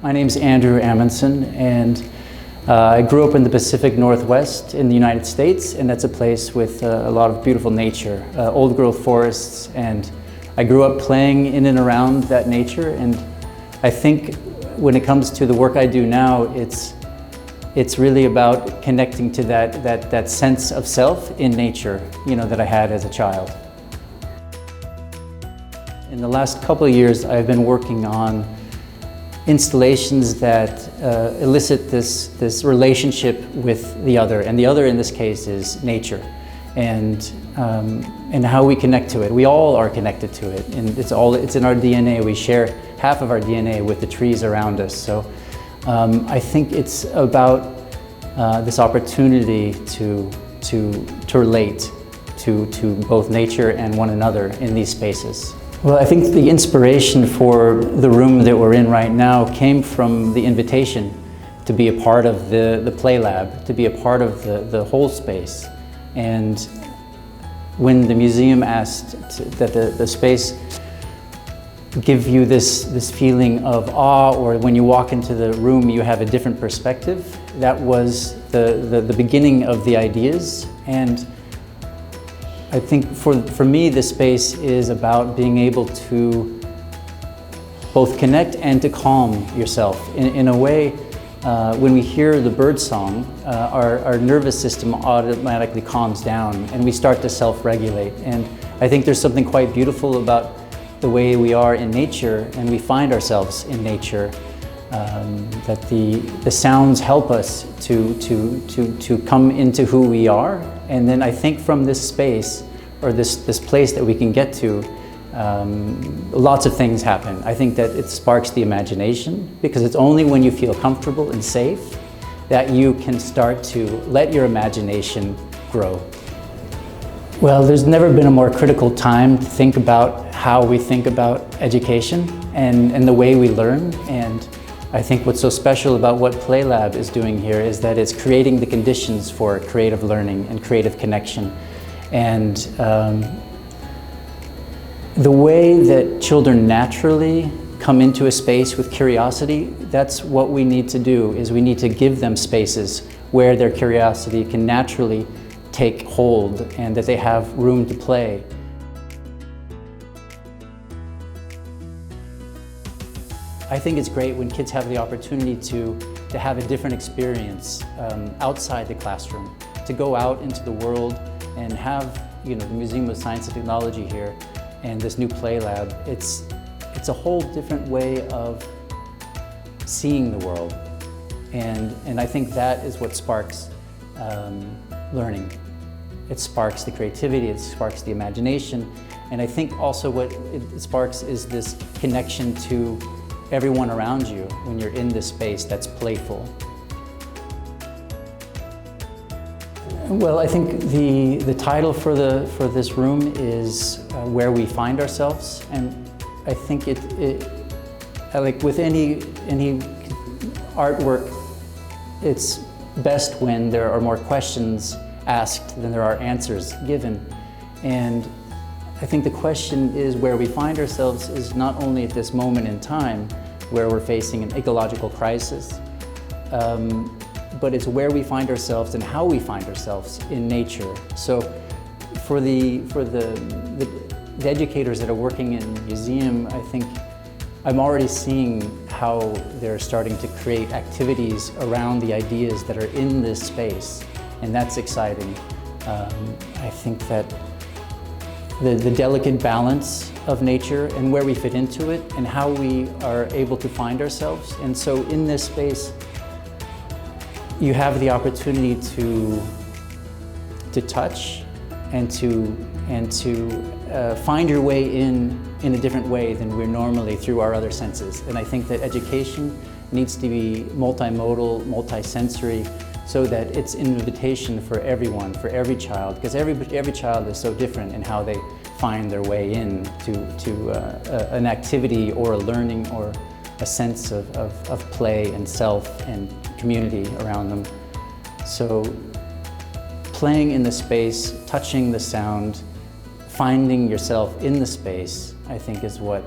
My name's Andrew Amondson, and I grew up in the Pacific Northwest in the United States, and that's a place with a lot of beautiful nature, old growth forests, and I grew up playing in and around that nature. And I think when it comes to the work I do now, it's really about connecting to that sense of self in nature, that I had as a child. In the last couple of years, I've been working on installations that elicit this relationship with the other, and the other in this case is nature, and how we connect to it. We all are connected to it, and it's in our DNA. We share half of our DNA with the trees around us. So I think it's about this opportunity to relate to both nature and one another in these spaces. Well, I think the inspiration for the room that we're in right now came from the invitation to be a part of the Playlab, to be a part of the whole space. And when the museum asked that the space give you this feeling of awe, or when you walk into the room you have a different perspective, that was the beginning of the ideas. And I think for me, this space is about being able to both connect and to calm yourself. In a way, when we hear the bird song, our nervous system automatically calms down and we start to self-regulate. And I think there's something quite beautiful about the way we are in nature, and we find ourselves in nature, that the sounds help us to come into who we are. And then I think from this space, or this place that we can get to, lots of things happen. I think that it sparks the imagination, because it's only when you feel comfortable and safe that you can start to let your imagination grow. Well, there's never been a more critical time to think about how we think about education and the way we learn. And I think what's so special about what Playlab is doing here is that it's creating the conditions for creative learning and creative connection. And the way that children naturally come into a space with curiosity, that's what we need to do, is we need to give them spaces where their curiosity can naturally take hold and that they have room to play. I think it's great when kids have the opportunity to have a different experience outside the classroom, to go out into the world and have the Museum of Science and Technology here and this new Playlab. It's a whole different way of seeing the world, and I think that is what sparks learning. It sparks the creativity, it sparks the imagination, and I think also what it sparks is this connection to everyone around you when you're in this space that's playful. Well, I think the title for this room is Where We Find Ourselves, and I think like with any artwork, it's best when there are more questions asked than there are answers given. And I think the question is where we find ourselves is not only at this moment in time where we're facing an ecological crisis, but it's where we find ourselves and how we find ourselves in nature. So for the educators that are working in the museum, I think I'm already seeing how they're starting to create activities around the ideas that are in this space, and that's exciting. I think that the delicate balance of nature and where we fit into it and how we are able to find ourselves. And so in this space, you have the opportunity to touch and to find your way in a different way than we're normally through our other senses. And I think that education needs to be multimodal, multisensory, so that it's an invitation for everyone, for every child, because every child is so different in how they find their way in to an activity or a learning or a sense of play and self and community around them. So playing in the space, touching the sound, finding yourself in the space, I think is what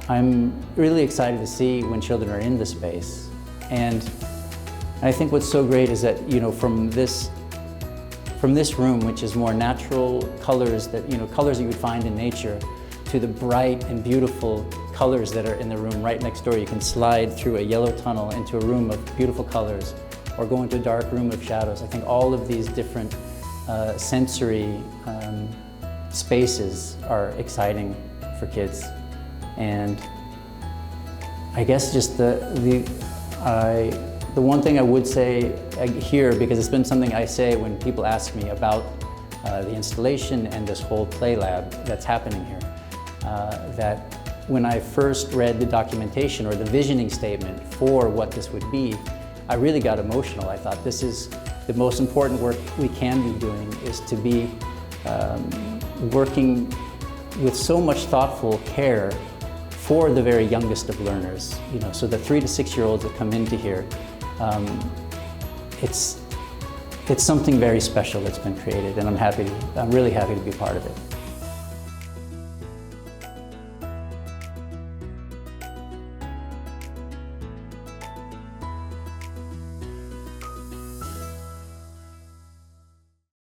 I'm really excited to see when children are in the space. And I think what's so great is that, you know, from this room, which is more natural colors that, you know, colors that you would find in nature, to the bright and beautiful colors that are in the room right next door. You can slide through a yellow tunnel into a room of beautiful colors, or go into a dark room of shadows. I think all of these different sensory spaces are exciting for kids. And I guess just the one thing I would say here, because it's been something I say when people ask me about the installation and this whole Playlab that's happening here, that when I first read the documentation or the visioning statement for what this would be, I really got emotional. I thought this is the most important work we can be doing, is to be working with so much thoughtful care for the very youngest of learners. You know, so the 3 to 6 year olds that come into here, it's something very special that's been created, and I'm really happy to be part of it.